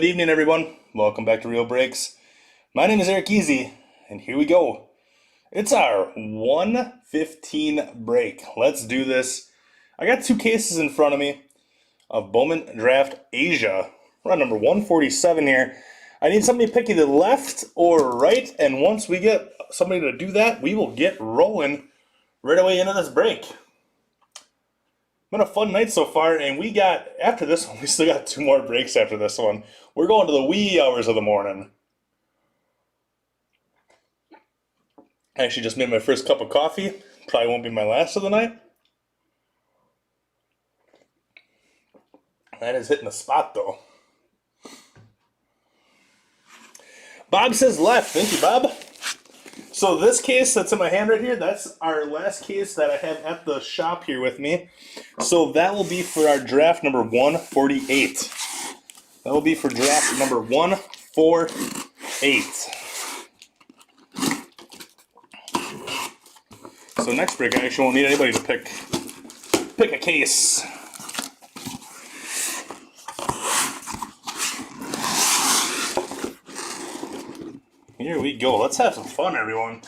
Good evening, everyone. Welcome back to Real Breaks. My name is Eric Easy, and here we go. It's our 115 break. Let's do this. I got two cases in front of me of Bowman Draft Asia. We're on number 147 here. I need somebody to pick either left or right, and once we get somebody to do that, we will get rolling right away into this break. Been a fun night so far, and we got, after this one, we still got two more breaks after this one. We're going to the wee hours of the morning. I actually just made my first cup of coffee. Probably won't be my last of the night. That is hitting the spot, though. Bob says left. Thank you, Bob. So this case that's in my hand right here, that's our last case that I have at the shop here with me. So that will be for our draft number 148. That will be for draft number 148. So next break, I actually won't need anybody to pick a case. Here we go. Let's have some fun, everyone.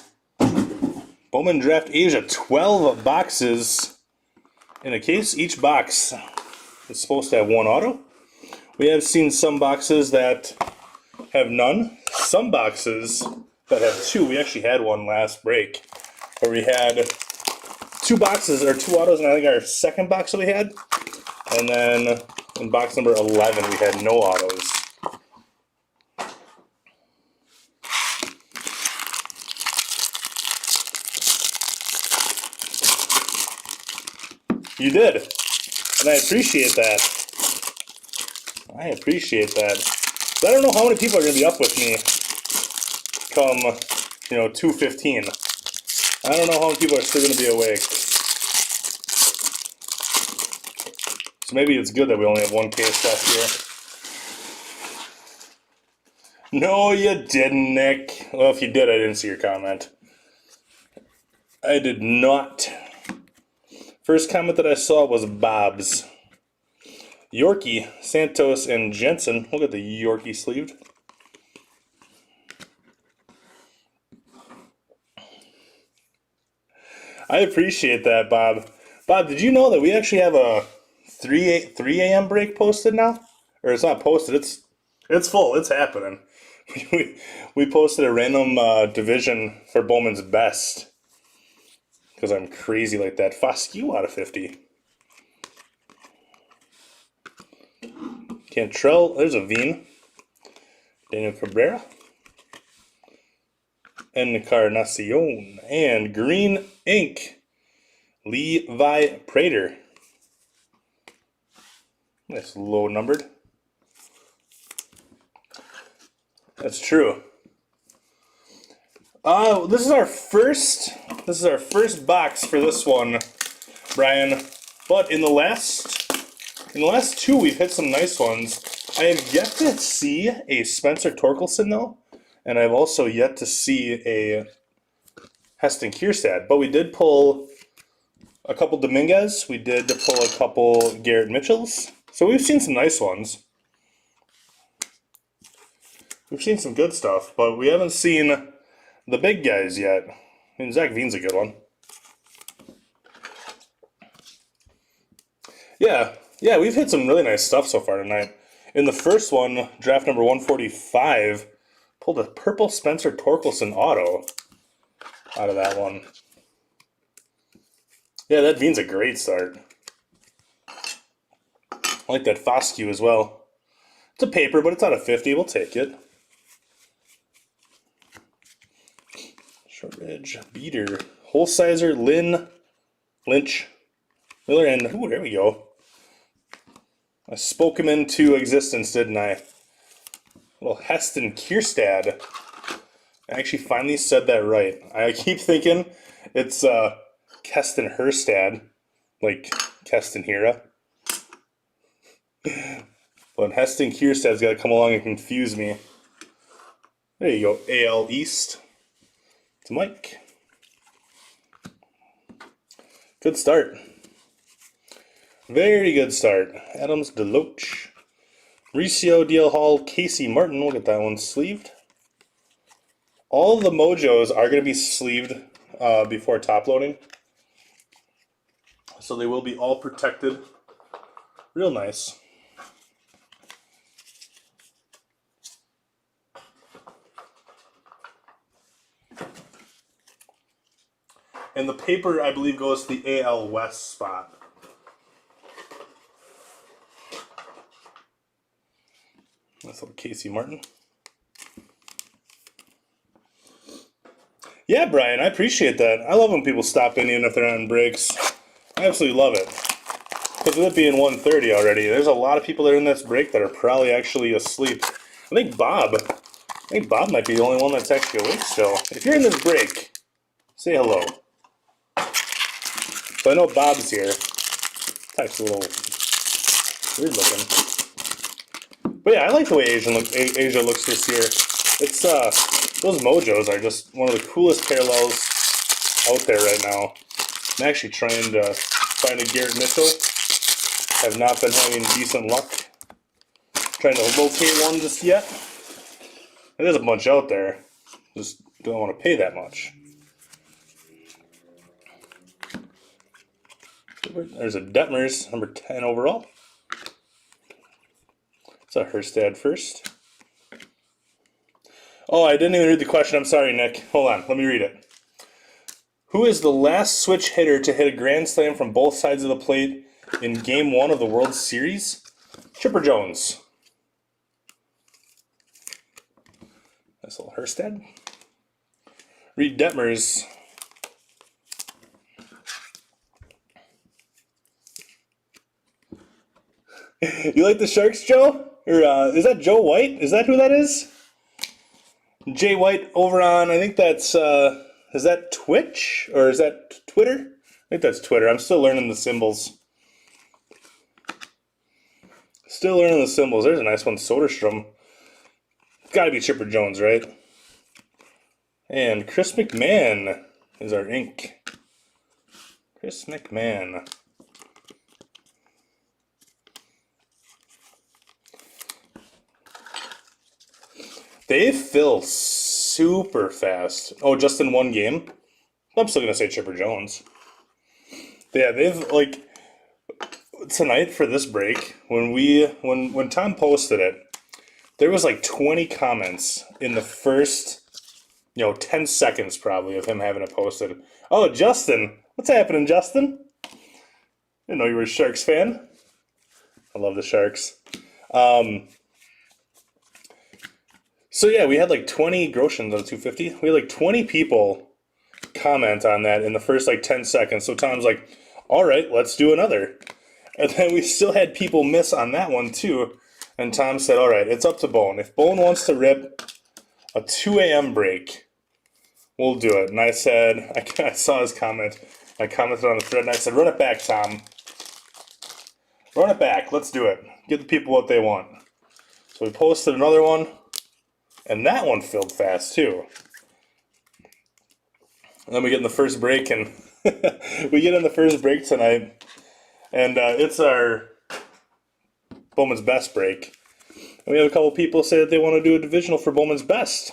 Bowman Draft Asia, 12 boxes in a case. Each box is supposed to have one auto. We have seen some boxes that have none. Some boxes that have two. We actually had one last break where we had two boxes, or two autos, and I think our second box that we had. And then in box number 11, we had no autos. You did, and I appreciate that. I appreciate that. But I don't know how many people are going to be up with me come, 2:15. I don't know how many people are still going to be awake. So maybe it's good that we only have one case left here. No, you didn't, Nick. Well, if you did, I didn't see your comment. I did not. First comment that I saw was Bob's. Yorkie, Santos, and Jensen. Look at the Yorkie sleeved. I appreciate that, Bob. Bob, did you know that we actually have a 3 a.m. break posted now? Or it's not posted, it's full, it's happening. We posted a random division for Bowman's Best. Because I'm crazy like that. Foscue out of 50. Cantrell, there's a Veen. Daniel Cabrera. Encarnacion. And Green Ink. Levi Prater. That's low numbered. That's true. This is our first box for this one, Brian. But in the last two, we've hit some nice ones. I have yet to see a Spencer Torkelson though, and I've also yet to see a Heston Kierstad. But we did pull a couple Dominguez. We did pull a couple Garrett Mitchells. So we've seen some nice ones. We've seen some good stuff, but we haven't seen the big guys yet. I mean, Zach Veen's a good one. Yeah, we've hit some really nice stuff so far tonight. In the first one, draft number 145, pulled a purple Spencer Torkelson auto out of that one. Yeah, that Veen's a great start. I like that Foscue as well. It's a paper, but it's out of 50. We'll take it. Shortridge, Beater, Holsizer, Lynch, Miller, and ooh, there we go. I spoke him into existence, didn't I? Well, Heston Kierstad. I actually finally said that right. I keep thinking it's Keston Herstad, like Keston Hira. But Heston Kierstad's got to come along and confuse me. There you go, AL East. It's Mike. Good start. Very good start. Adams, Deloach, Recio, DL Hall, Casey Martin. We'll get that one sleeved. All of the Mojos are going to be sleeved before top loading. So they will be all protected. Real nice. And the paper, I believe, goes to the AL West spot. That's little Casey Martin. Yeah, Brian, I appreciate that. I love when people stop in even if they're on breaks. I absolutely love it. Because with it being 1:30 already, there's a lot of people that are in this break that are probably actually asleep. I think Bob might be the only one that's actually awake still. If you're in this break, say hello. So I know Bob's here. Type's a little weird looking. But yeah, I like the way Asia looks this year. It's those Mojos are just one of the coolest parallels out there right now. I'm actually trying to find a Garrett Mitchell. Have not been having decent luck trying to locate one just yet. There's a bunch out there. Just don't want to pay that much. There's a Detmers, number 10 overall. It's a Herstad first. Oh, I didn't even read the question. I'm sorry, Nick. Hold on. Let me read it. Who is the last switch hitter to hit a grand slam from both sides of the plate in Game 1 of the World Series? Chipper Jones. Nice little Herstad. Reed Detmers. You like the Sharks, Joe? Or is that Joe White? Is that who that is? Jay White over on, I think that's, is that Twitch? Or is that Twitter? I think that's Twitter. I'm still learning the symbols. Still learning the symbols. There's a nice one, Soderstrom. It's got to be Chipper Jones, right? And Chris McMahon is our ink. Chris McMahon. They fill super fast. Oh, just in one game? I'm still going to say Chipper Jones. Yeah, they've, like, tonight for this break, when Tom posted it, there was like 20 comments in the first, 10 seconds probably of him having it posted. Oh, Justin. What's happening, Justin? Didn't know you were a Sharks fan. I love the Sharks. So yeah, we had like 20 Groshans on 250. We had like 20 people comment on that in the first like 10 seconds. So Tom's like, all right, let's do another. And then we still had people miss on that one too. And Tom said, all right, it's up to Bone. If Bone wants to rip a 2 a.m. break, we'll do it. And I said, I saw his comment. I commented on the thread and I said, run it back, Tom. Run it back. Let's do it. Give the people what they want. So we posted another one. And that one filled fast, too. And then we get in the first break, and we get in the first break tonight, and it's our Bowman's Best break. And we have a couple people say that they want to do a divisional for Bowman's Best.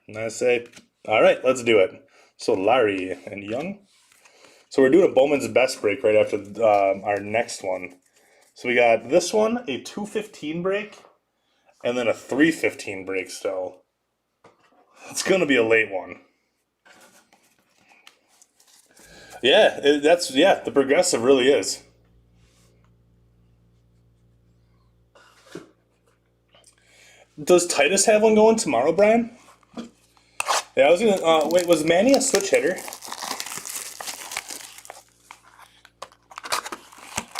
And I say, all right, let's do it. So Larry and Young. So we're doing a Bowman's Best break right after our next one. So we got this one, a 2:15 break, and then a 3:15 break still. It's going to be a late one. Yeah, the progressive really is. Does Titus have one going tomorrow, Brian? Yeah, I was going to, wait, was Manny a switch hitter?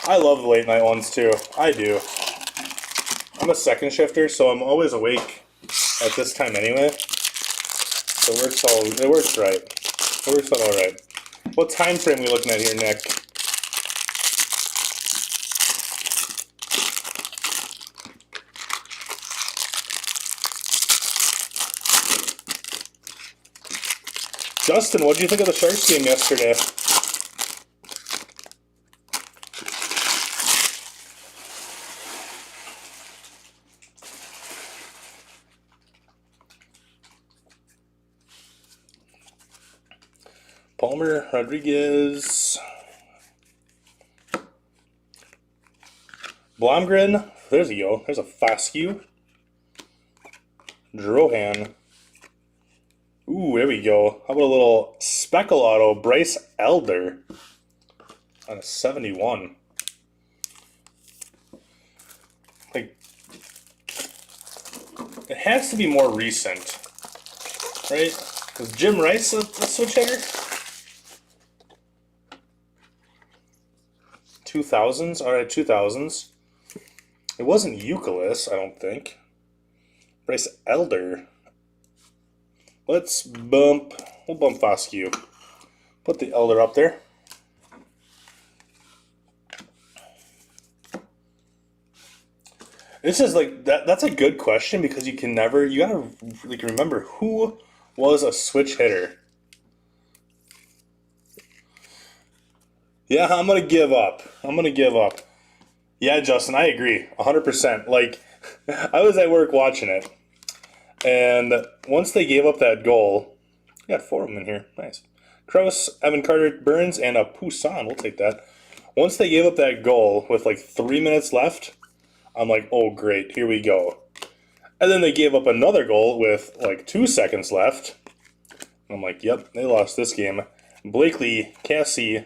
I love the late night ones too. I do. I'm a second shifter, so I'm always awake at this time anyway. So it works right. It works out all right. What time frame are we looking at here, Nick? Justin, what did you think of the Sharks game yesterday? Palmer, Rodriguez, Blomgren. There's a go. There's a Foscue. Drohan. Ooh, there we go. How about a little Speckle Auto, Bryce Elder on a 71. Like, it has to be more recent, right? Was Jim Rice a switch hitter? 2000s? Alright, 2000s. It wasn't Euclid, I don't think. Bryce Elder. We'll bump Foscue. Put the Elder up there. This is like, that's a good question because you gotta like remember who was a switch hitter. Yeah, I'm gonna give up. Yeah, Justin, I agree, 100%. Like, I was at work watching it, and once they gave up that goal, we got 4 of them in here. Nice. Krause, Evan Carter, Burns, and a Poussin. We'll take that. Once they gave up that goal with like 3 minutes left, I'm like, oh great, here we go. And then they gave up another goal with like 2 seconds left. I'm like, yep, they lost this game. Blakely, Cassie,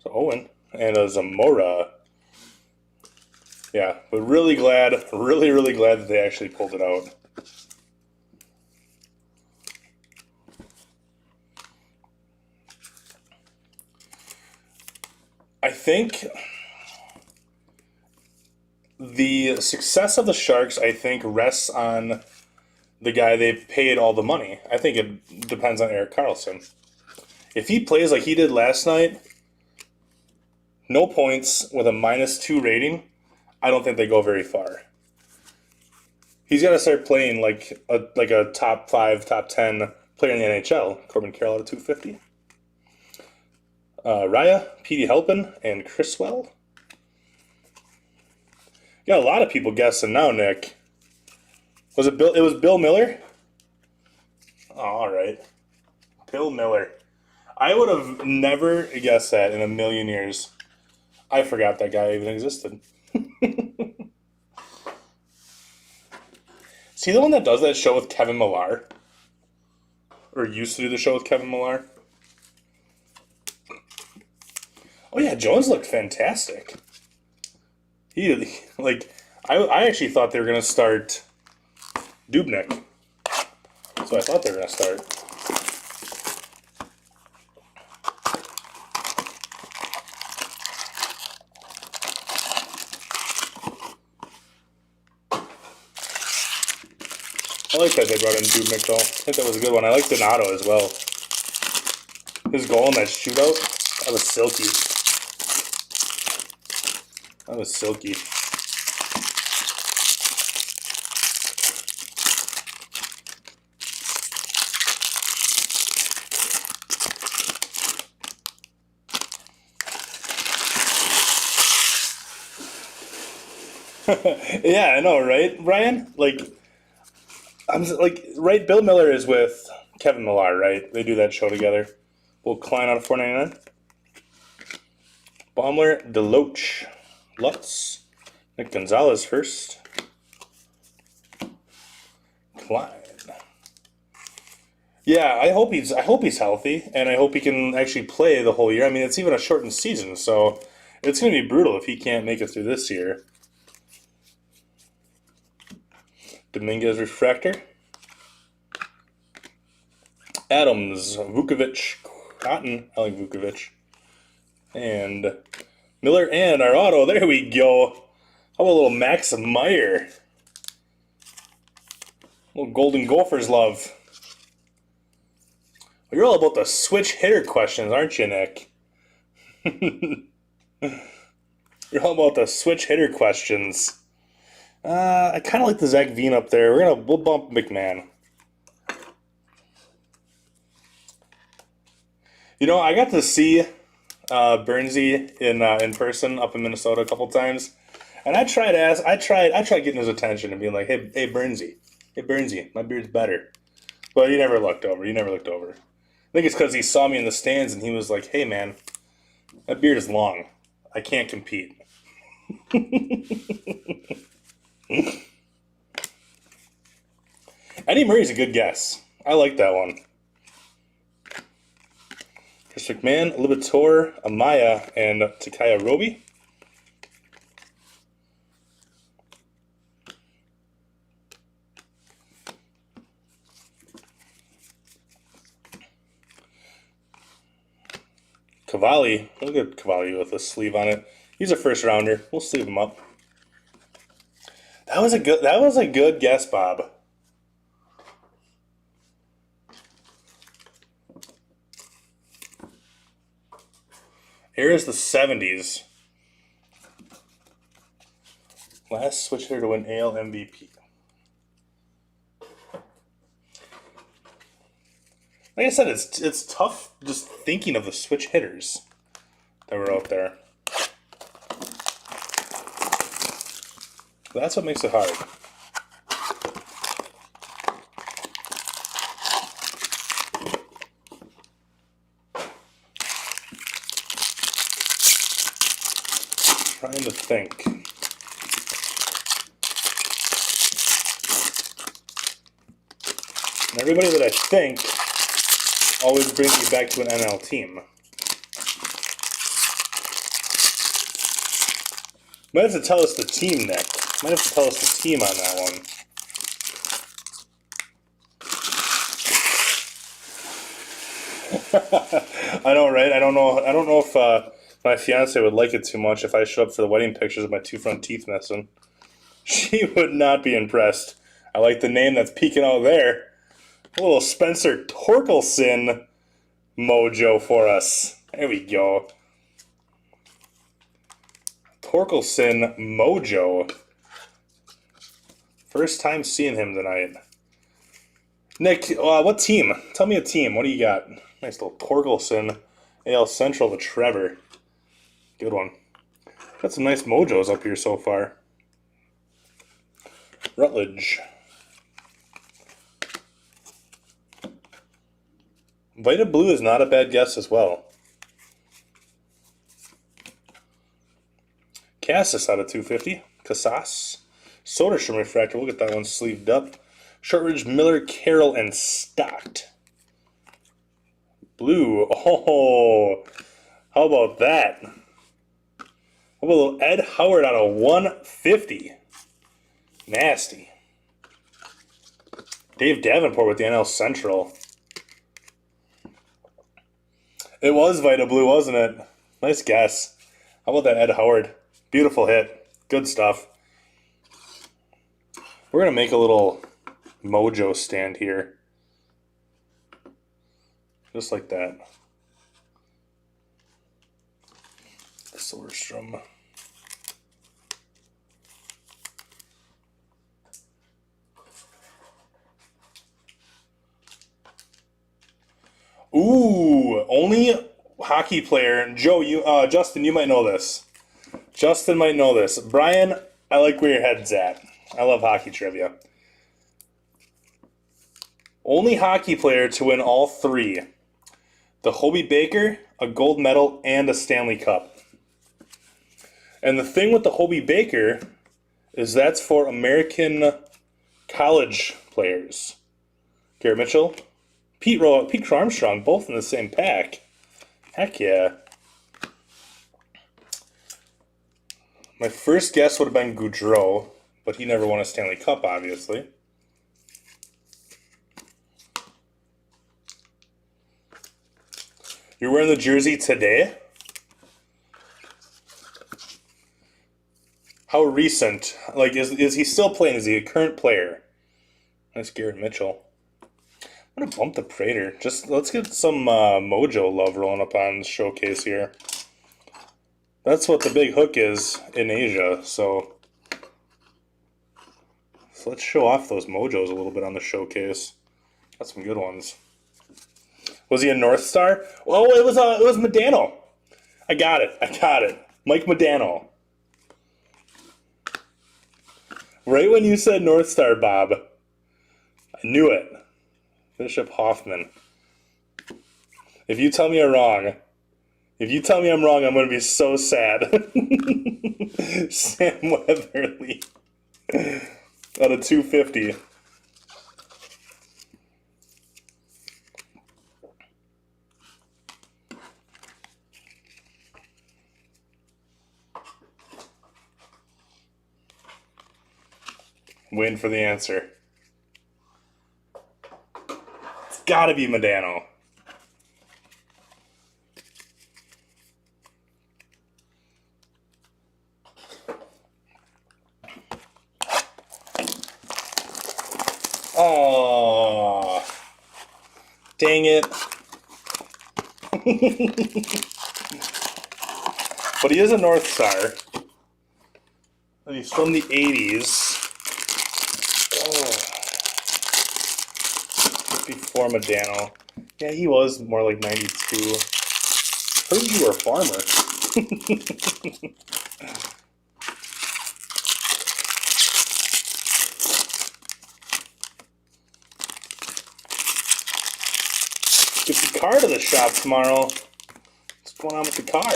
so Owen, and a Zamora. Yeah, but really glad, really glad that they actually pulled it out. I think the success of the Sharks, rests on the guy they've paid all the money. I think it depends on Erik Karlsson. If he plays like he did last night, no points with a -2 rating, I don't think they go very far. He's got to start playing like a top 5, top 10 player in the NHL. Corbin Carroll at 250. Raya, Petey Helpin, and Criswell. You got a lot of people guessing now, Nick. Was it Bill? It was Bill Miller? Oh, all right. Bill Miller. I would have never guessed that in a million years. I forgot that guy even existed. Is he the one that does that show with Kevin Millar? Or used to do the show with Kevin Millar? Oh yeah, Jones looked fantastic. I actually thought they were gonna start Dubnyk. That's what I thought they were gonna start. I like that they brought in Dubnyk though. I think that was a good one. I like Donato as well. His goal in that shootout, that was silky. That was silky. Yeah, I know, right, Brian? Right? Bill Miller is with Kevin Millar, right? They do that show together. Will Klein out of 499. Baumler, Deloach, Lutz, Nick Gonzalez first. Klein. Yeah, I hope he's healthy, and I hope he can actually play the whole year. I mean, it's even a shortened season, so it's going to be brutal if he can't make it through this year. Dominguez Refractor. Adams, Vukovic, Cotton, I like Vukovic. And Miller and our auto, there we go. How about a little Max Meyer? A little Golden Gophers love. You're all about the switch hitter questions, aren't you, Nick? You're all about the switch hitter questions. I kind of like the Zach Veen up there. We'll bump McMahon. You know, I got to see Bernsey in person up in Minnesota a couple times, and I tried getting his attention and being like, hey Bernsey, my beard's better, but he never looked over. think it's because he saw me in the stands and he was like, hey man, that beard is long. I can't compete. Eddie Murray's a good guess. I like that one. Chris McMahon, Libator, Amaya, and Takaya Roby. Cavalli. Look at Cavalli with a sleeve on it. He's a first rounder. We'll sleeve him up. That was a good guess, Bob. Here's the 70s. Last switch hitter to win AL MVP. Like I said, it's tough just thinking of the switch hitters that were out there. That's what makes it hard. Trying to think. And everybody that I think always brings me back to an NL team. Might have to tell us the team, Nick. Might have to tell us the team on that one. I know, right? I don't know if my fiance would like it too much if I show up for the wedding pictures with my two front teeth missing. She would not be impressed. I like the name that's peeking out there. A little Spencer Torkelson mojo for us. There we go. Torkelson mojo. First time seeing him tonight. Nick, what team? Tell me a team. What do you got? Nice little Torkelson. AL Central to Trevor. Good one. Got some nice mojos up here so far. Rutledge. Vita Blue is not a bad guess as well. Cassis out of 250. Casas. Soderstrom refractor. We'll get that one sleeved up. Shortridge, Miller, Carroll, and Stott. Blue. Oh, how about that? How about a little Ed Howard out of 150? Nasty. Dave Davenport with the NL Central. It was Vita Blue, wasn't it? Nice guess. How about that Ed Howard? Beautiful hit. Good stuff. We're going to make a little mojo stand here. Just like that. Soderstrom. Ooh, only hockey player. Joe, Justin, you might know this. Justin might know this. Brian, I like where your head's at. I love hockey trivia. Only hockey player to win all three. The Hobie Baker, a gold medal, and a Stanley Cup. And the thing with the Hobie Baker is that's for American college players. Garrett Mitchell, Pete Armstrong, both in the same pack. Heck yeah. My first guess would have been Goudreau, but he never won a Stanley Cup, obviously. You're wearing the jersey today? How recent? Like, is he still playing? Is he a current player? Nice Garrett Mitchell. I'm going to bump the Prater. Just let's get some mojo love rolling up on the showcase here. That's what the big hook is in Asia, so let's show off those mojos a little bit on the showcase. Got some good ones. Was he a North Star? Oh, it was Modano. I got it. Mike Modano. Right when you said North Star, Bob, I knew it. Bishop Hoffman. If you tell me I'm wrong, I'm going to be so sad. Sam Weatherly out of 250. Waiting for the answer. It's got to be Modano. Oh, dang it. But he is a North Star. And he's from the 80s. Oh. Before Modano. Yeah, he was more like 92. Heard you were a farmer. Get the car to the shop tomorrow. What's going on with the car?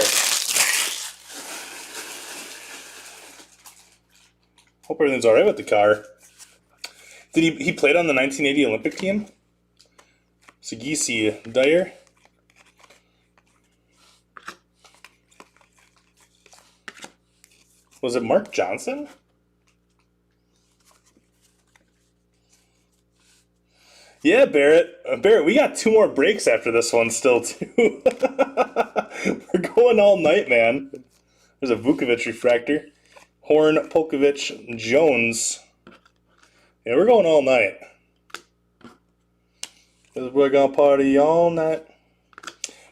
Hope everything's alright with the car. Did he played on the 1980 Olympic team? Sagisi Dyer. Was it Mark Johnson? Yeah, Barrett. Barrett, we got 2 more breaks after this one still, too. We're going all night, man. There's a Vukovic refractor. Horn, Polkovich, Jones. Yeah, we're going all night. We're going to party all night.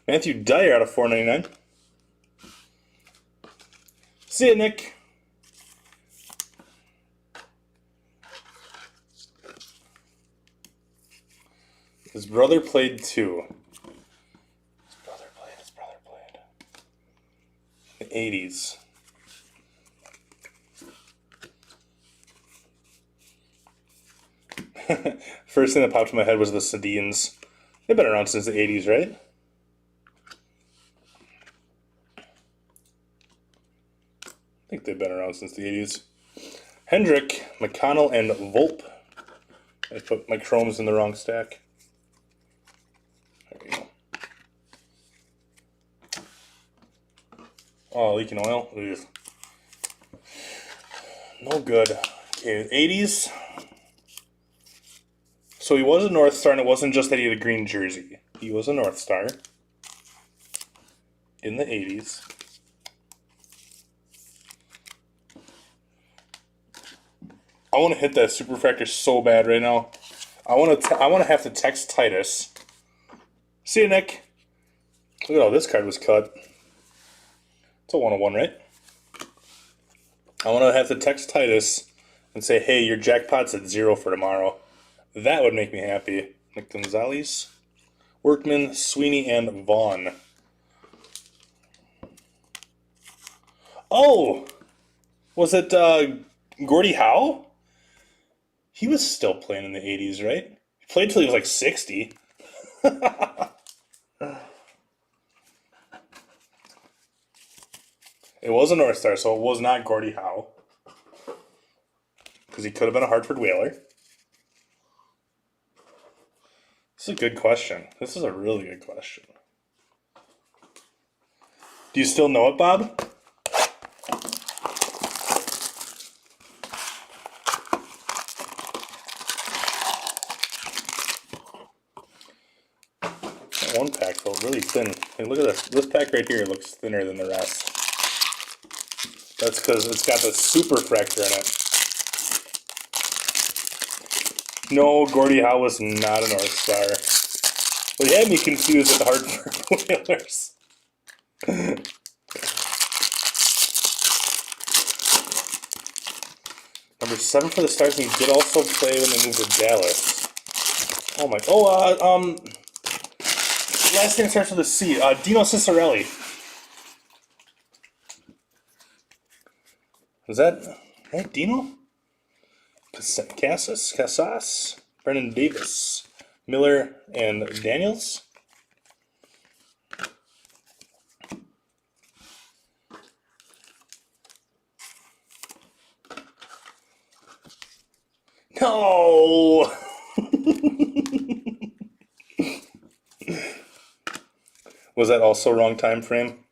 Matthew Dyer out of 499. See ya, Nick. His brother played too. His brother played. The 80s. First thing that popped in my head was the Sedins. They've been around since the 80s, right? I think they've been around since the 80s. Hendrick, McConnell, and Volpe. I put my chromes in the wrong stack. There we go. Oh, leaking oil? Ugh. No good. Okay, 80s. So he was a North Star, and it wasn't just that he had a green jersey. He was a North Star in the 80s. I want to hit that super refractor so bad right now. I want to have to text Titus. See you, Nick. Look at how this card was cut. It's a 101, right? I want to have to text Titus and say, hey, your jackpot's at 0 for tomorrow. That would make me happy. Nick Gonzalez, Workman, Sweeney, and Vaughn. Oh! Was it Gordie Howe? He was still playing in the 80s, right? He played till he was like 60. It was a North Star, so it was not Gordie Howe. Because he could have been a Hartford Whaler. This is a good question. This is a really good question. Do you still know it, Bob? That one pack felt really thin. Hey, look at this. This pack right here looks thinner than the rest. That's because it's got the super fractor in it. No, Gordie Howe was not a North Star. Well, he had me confused with the Hartford Whalers. Number 7 for the Stars, and he did also play when they moved to Dallas. Oh my, last name starts with a C. Dino Ciccarelli. Is that right, Dino? Casas, Brennan Davis, Miller, and Daniels. Oh! Was that also wrong time frame?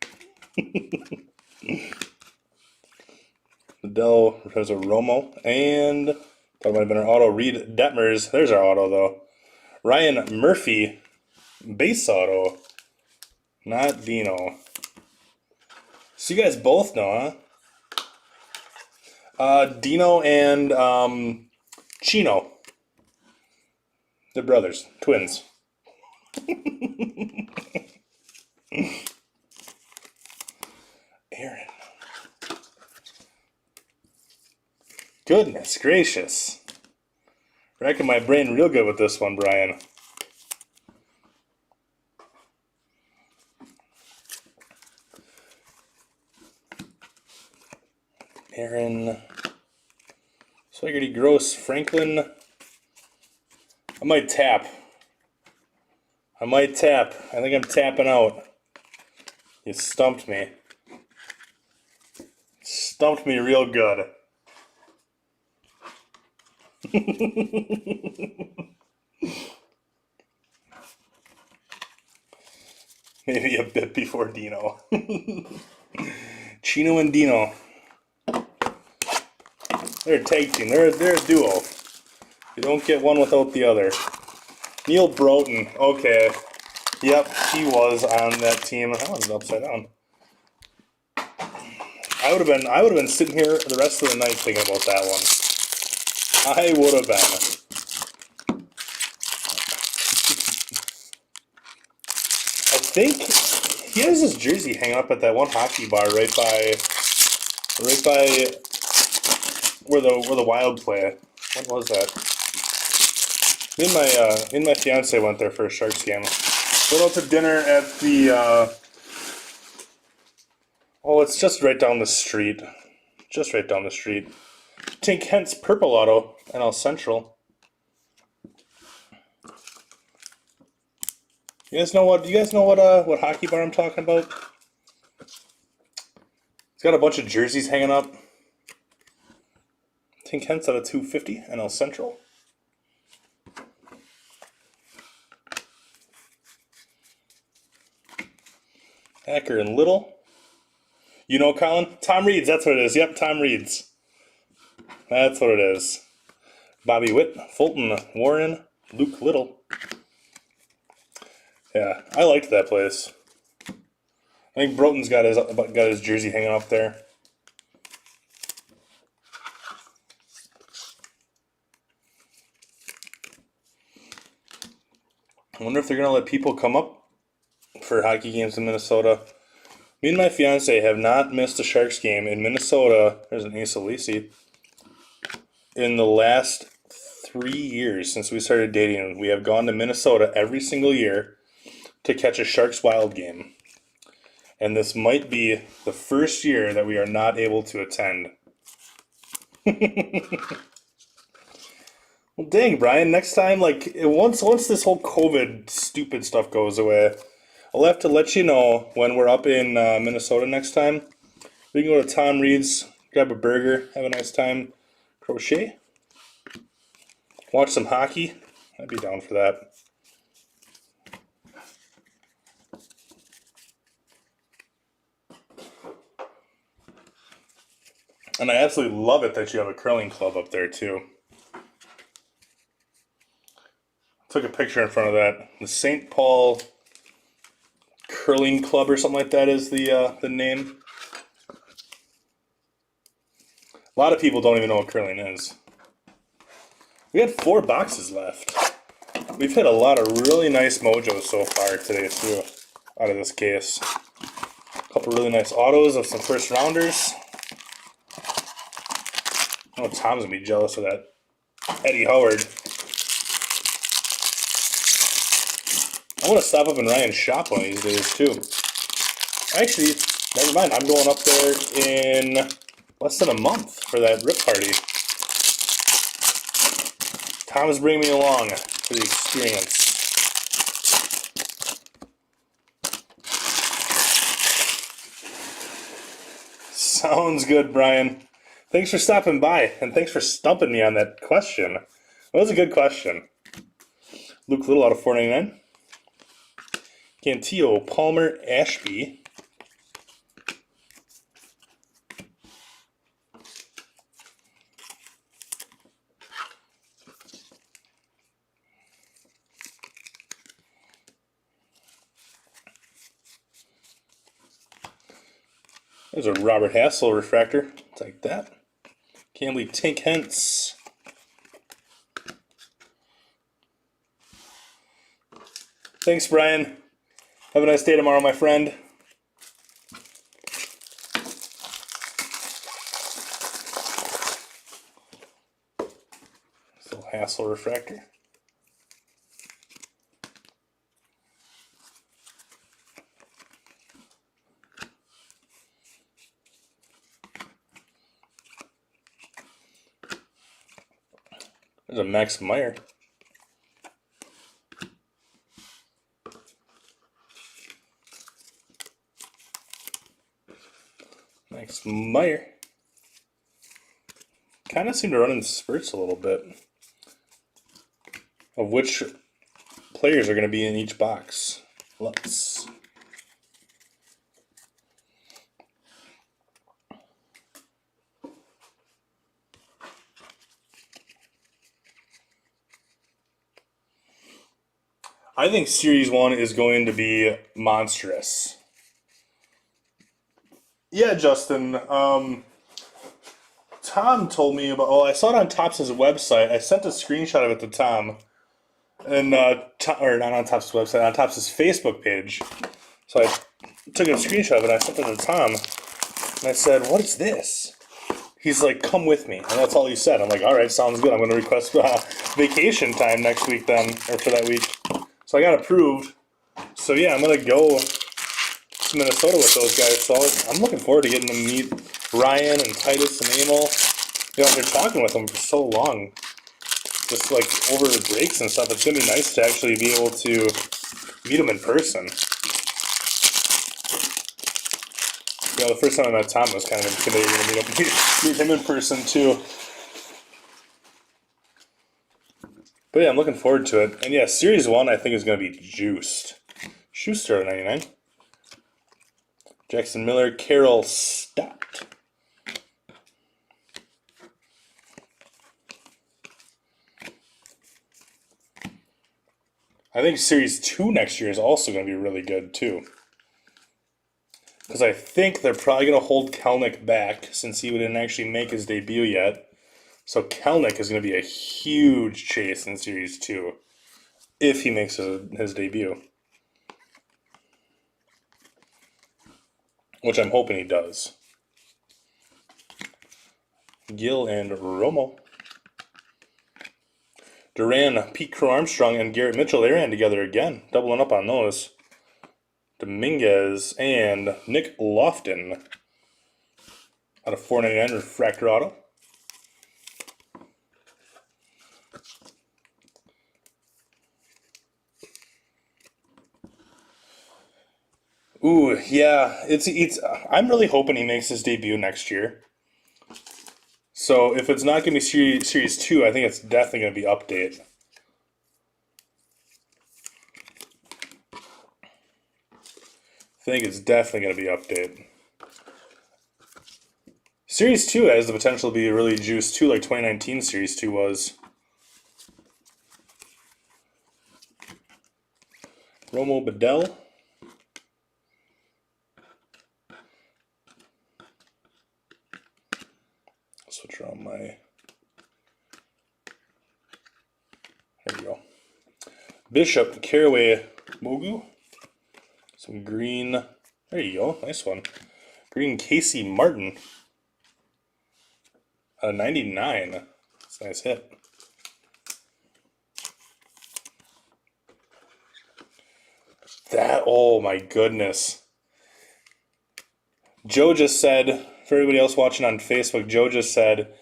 Dell, there's a Romo, and that might have been our auto. Reed Detmers, there's our auto though. Ryan Murphy, base auto, not Dino. So you guys both know, huh? Dino and Chino. They're brothers, twins. Aaron. Goodness gracious. Racking my brain real good with this one, Brian. Aaron. Swaggerty Gross. Franklin. I might tap. I think I'm tapping out. You stumped me. Stumped me real good. Maybe a bit before Dino. Chino and Dino. They're a tag team. They're a duo. You don't get one without the other. Neil Broughton. Okay. Yep, he was on that team. That one's upside down. I would have been sitting here the rest of the night thinking about that one. I would have been. I think he has his jersey hang up at that one hockey bar right by where the Wild play. What was that? Me and my fiance went there for a Sharks game. Went out to dinner at the it's just right down the street. Just right down the street. Tink Hent's Purple Auto, NL Central. You guys know what hockey bar I'm talking about? It's got a bunch of jerseys hanging up. Tink Hent's at a 250, NL Central. Hacker and Little. You know, Colin? Tom Reeds, that's what it is. Yep, Tom Reeds. That's what it is. Bobby Witt, Fulton, Warren, Luke Little. Yeah, I liked that place. I think Broughton's got his jersey hanging up there. I wonder if they're going to let people come up for hockey games in Minnesota. Me and my fiance have not missed a Sharks game in Minnesota. There's an Ace Elise. In the last 3 years since we started dating, we have gone to Minnesota every single year to catch a Sharks Wild game. And this might be the first year that we are not able to attend. Well, dang, Brian, next time, once this whole COVID stupid stuff goes away, I'll have to let you know when we're up in Minnesota next time. We can go to Tom Reed's, grab a burger, have a nice time, crochet, watch some hockey. I'd be down for that. And I absolutely love it that you have a curling club up there, too. Took a picture in front of that. The St. Paul Curling Club or something like that is the name. A lot of people don't even know what curling is. We had 4 boxes left. We've hit a lot of really nice mojos so far today, too, out of this case. A couple really nice autos of some first rounders. I know Tom's gonna be jealous of that Eddie Howard. I want to stop up in Ryan's shop one of these days, too. Actually, never mind. I'm going up there in less than a month for that rip party. Tom is bringing me along for the experience. Sounds good, Brian. Thanks for stopping by, and thanks for stumping me on that question. was a good question. Luke Little out of 499. Cantillo, Palmer, Ashby. There's a Robert Hassel refractor. Take that. Campbell Tink Hence. Thanks, Brian. Have a nice day tomorrow, my friend. Little Hassel refractor. There's a Max Meyer. Max Meyer. Kind of seem to run in spurts a little bit of which players are going to be in each box. Let's. I think Series 1 is going to be monstrous. Yeah, Justin. Tom told me about. Oh, I saw it on Topps' website. I sent a screenshot of it to Tom, and or not on Topps' website, on Topps' Facebook page. So I took a screenshot of it. I sent it to Tom, and I said, "What is this?" He's like, "Come with me," and that's all he said. I'm like, "All right, sounds good. I'm going to request vacation time next week then, or for that week." So I got approved. So yeah, I'm going to go to Minnesota with those guys. So I'm looking forward to getting to meet Ryan and Titus and Emil. You know, after talking with them for so long, just like over the breaks and stuff, it's going to be nice to actually be able to meet them in person. You know, the first time I met Tom was kind of intimidating to meet him in person too. But yeah, I'm looking forward to it. And yeah, Series 1 I think is going to be juiced. Schuster at 99. Jackson Miller, Carroll Stott. I think Series 2 next year is also going to be really good too. Because I think they're probably going to hold Kelnick back since he didn't actually make his debut yet. So Kelnick is going to be a huge chase in Series 2 if he makes his debut. Which I'm hoping he does. Gill and Romo. Duran, Pete Crow Armstrong, and Garrett Mitchell, they ran together again. Doubling up on those. Dominguez and Nick Lofton. Out of 499 refractor auto. Ooh, yeah, it's. I'm really hoping he makes his debut next year. So if it's not going to be Series 2, I think it's definitely going to be Update. I think it's definitely going to be Update. Series 2 has the potential to be really juiced too, like 2019 Series 2 was. Romo Bedell. Switch around my. There we go. Bishop, Caraway, Mogu. Some green. There you go. Nice one. Green Casey Martin. 99. That's a nice hit. That, oh my goodness. Joe just said, for everybody else watching on Facebook, Joe just said,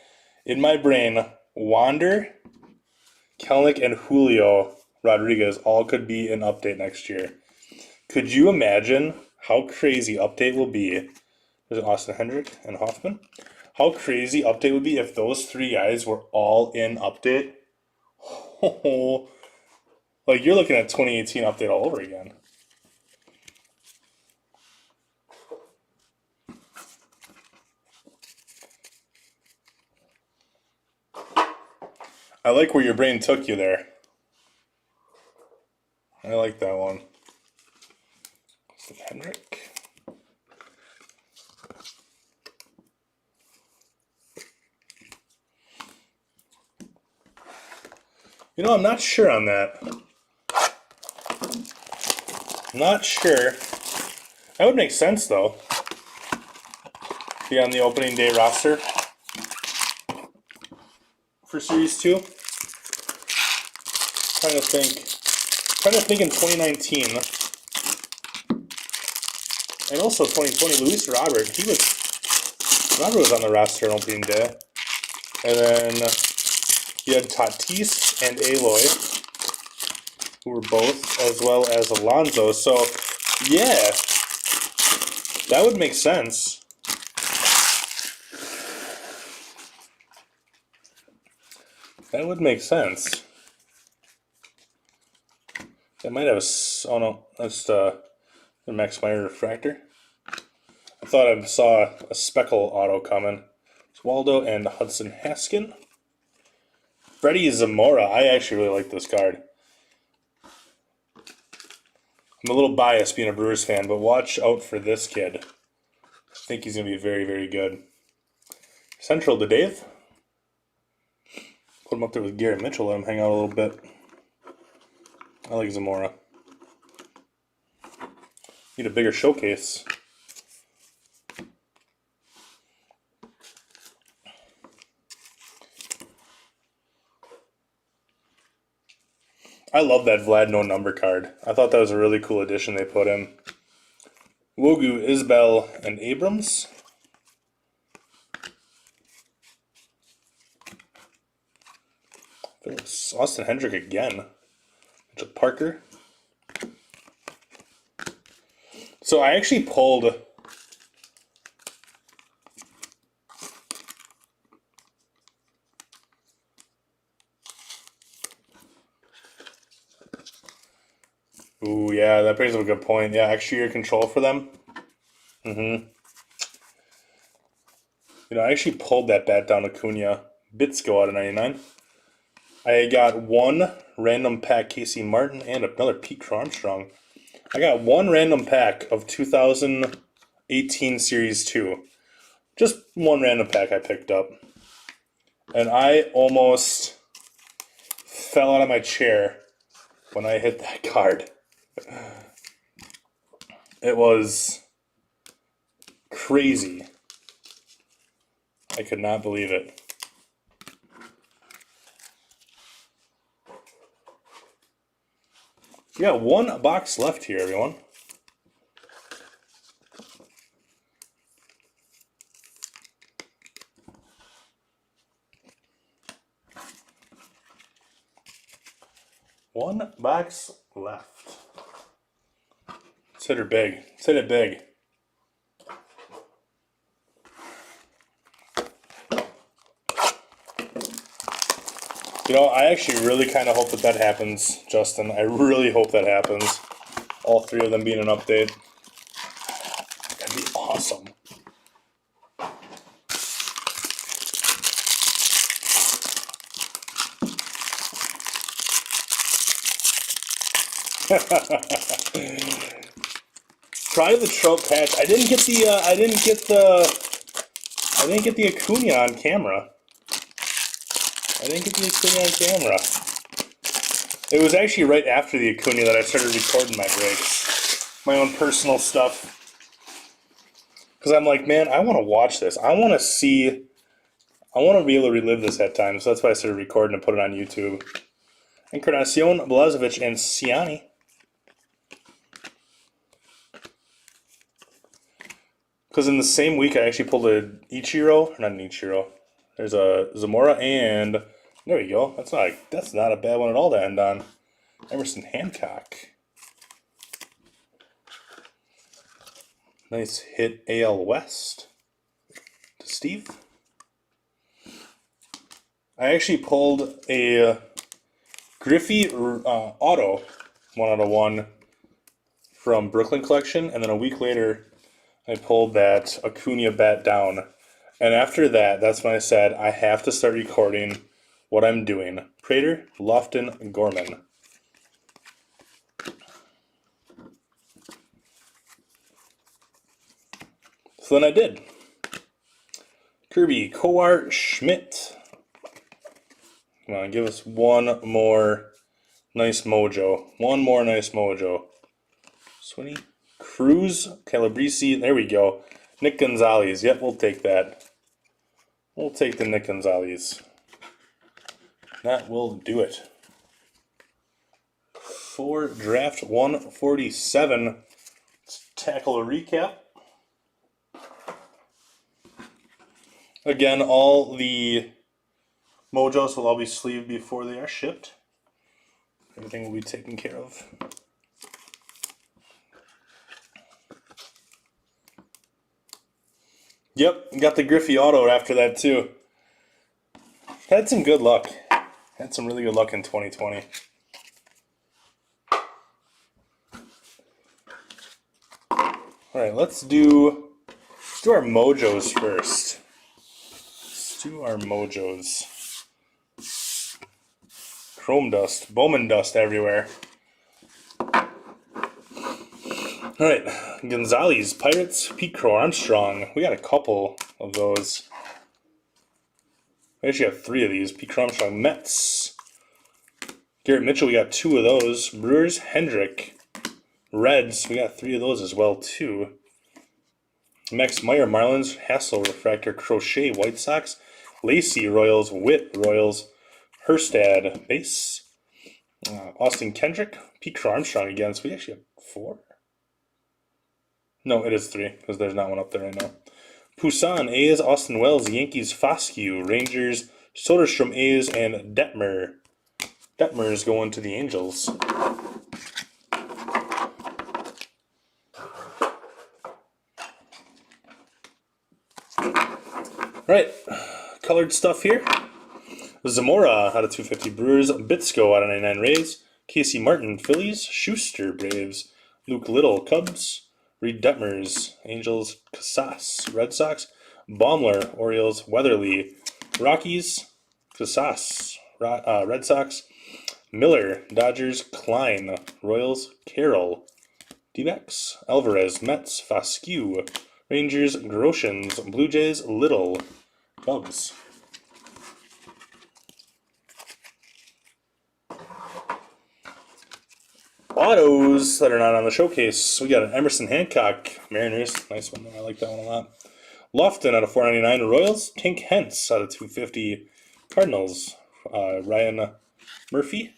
in my brain, Wander, Kelnick, and Julio Rodriguez all could be an Update next year. Could you imagine how crazy Update will be? There's Austin Hendrick and Hoffman. How crazy Update would be if those three guys were all in Update? Oh, like you're looking at 2018 update all over again. I like where your brain took you there. I like that one. Hendrick. You know, I'm not sure on that. Not sure. That would make sense, though. Be on the opening day roster for Series 2. Trying to think in 2019. And also 2020, Luis Robert. Robert was on the roster on opening day. And then you had Tatis and Aloy, who were both, as well as Alonso. So, yeah, that would make sense. That would make sense. That might have a... Oh, no. That's the Max Meyer refractor. I thought I saw a Speckle auto coming. It's Waldo and Hudson Haskin. Freddie Zamora. I actually really like this card. I'm a little biased being a Brewers fan, but watch out for this kid. I think he's going to be very, very good. Central to Dave. Put him up there with Garrett Mitchell. Let him hang out a little bit. I like Zamora. Need a bigger showcase. I love that Vlad no number card. I thought that was a really cool addition they put in. Wogu, Isbell, and Abrams. Austin Hendrick again. Mitchell Parker. So I actually pulled... Ooh, yeah, that brings up a good point. Yeah, extra year control for them. You know, I actually pulled that bat down Acuna. Bits go out of 99. I got one random pack Casey Martin and another Pete Armstrong. I got one random pack of 2018 Series 2. Just one random pack I picked up. And I almost fell out of my chair when I hit that card. It was crazy. I could not believe it. We got one box left here, everyone. One box left. Let's hit her big. Let's hit it big. You know, I actually really kind of hope that happens, Justin. I really hope that happens. All three of them being an update. That'd be awesome. Try the Trout patch. I didn't get the Acuna on camera. It was actually right after the Acuna that I started recording my breaks. My own personal stuff. Because I'm like, man, I want to watch this. I want to be able to relive this at times. So that's why I started recording and put it on YouTube. Encarnacion, Blazovic, and Ciani. Because in the same week, I actually pulled an Ichiro. Not an Ichiro. There's a Zamora, and there we go. That's not a bad one at all to end on. Emerson Hancock. Nice hit AL West to Steve. I actually pulled a Griffey Auto, 1/1 from Brooklyn Collection. And then a week later, I pulled that Acuna bat down. And after that, that's when I said, I have to start recording what I'm doing. Prater, Lofton, Gorman. So then I did. Kirby, Kowar, Schmidt. Come on, give us one more nice mojo. One more nice mojo. Swinny, Cruz, Calabrese. There we go. Nick Gonzalez. Yep, we'll take that. We'll take the Nick Gonzalez. That will do it. For draft 147, let's tackle a recap. Again, all the mojos will all be sleeved before they are shipped. Everything will be taken care of. Yep, got the Griffey Auto after that too. Had some good luck. Had some really good luck in 2020. Alright, let's do our mojos first. Let's do our mojos. Chrome dust, Bowman dust everywhere. Alright, Gonzalez, Pirates, Pete Crow Armstrong. We got a couple of those. We actually have 3 of these. Pete Crow Armstrong, Mets. Garrett Mitchell, we got 2 of those. Brewers, Hendrick. Reds, we got 3 of those as well too. Max Meyer, Marlins, Hassel, Refractor, Crochet, White Sox. Lacey, Royals, Witt, Royals. Herstad, base. Austin Kendrick, Pete Crow Armstrong again. So we actually have 4. No, it is 3, because there's not one up there right now. Poussin, A's, Austin Wells, Yankees, Foscue, Rangers, Soderstrom, A's, and Detmer. Detmer is going to the Angels. Right, colored stuff here. Zamora out of 250 Brewers, Bitsko out of 99 Rays, Casey Martin Phillies, Schuster Braves, Luke Little Cubs, Reed Detmers Angels, Casas Red Sox, Baumler Orioles, Weatherly Rockies, Casas Red Sox, Miller Dodgers, Klein Royals, Carroll D-backs, Alvarez Mets, Foscue Rangers, Groshans Blue Jays, Little Cubs. Autos that are not on the showcase. We got an Emerson Hancock Mariners. Nice one. I like that one a lot. Lofton out of 499 Royals. Tink Hence out of 250 Cardinals. Ryan Murphy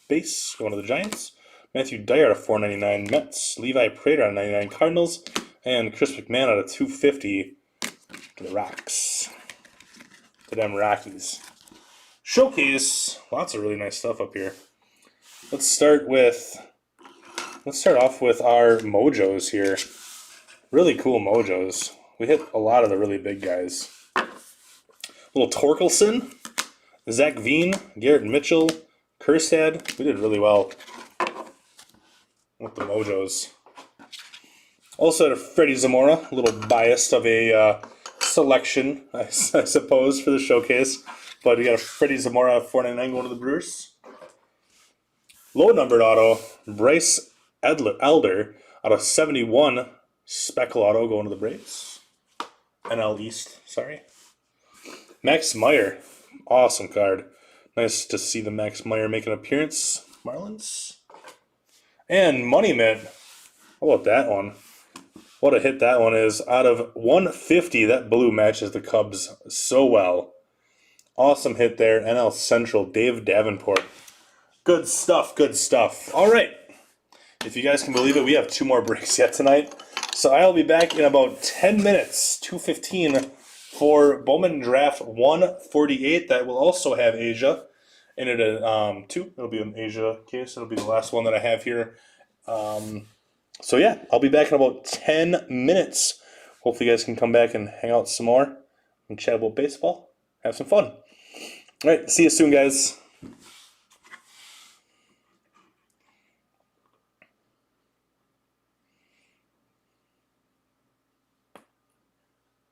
base going to the Giants. Matthew Dyer out of 499 Mets. Levi Prater out of 99 Cardinals. And Chris McMahon out of 250 to the Rocks. To them Rockies. Showcase. Lots of really nice stuff up here. Let's start off with our mojos here. Really cool mojos. We hit a lot of the really big guys. Little Torkelson, Zach Veen, Garrett Mitchell, Kerstad. We did really well with the mojos. Also had a Freddie Zamora, a little biased of a selection, I suppose, for the showcase. But we got a Freddie Zamora out of 499 going to the Brewers. Low numbered auto, Bryce Elder out of 71 Speckle auto going to the Braves. NL East, sorry. Max Meyer, awesome card. Nice to see the Max Meyer make an appearance. Marlins. And Money Mint. How about that one? What a hit that one is. Out of 150, that blue matches the Cubs so well. Awesome hit there. NL Central, Dave Davenport. Good stuff, good stuff. All right. If you guys can believe it, we have 2 more breaks yet tonight. So I'll be back in about 10 minutes, 2:15, for Bowman Draft 148. That will also have Asia in it, too. It'll be an Asia case. It'll be the last one that I have here. So yeah, I'll be back in about 10 minutes. Hopefully you guys can come back and hang out some more and chat about baseball. Have some fun. All right, see you soon, guys.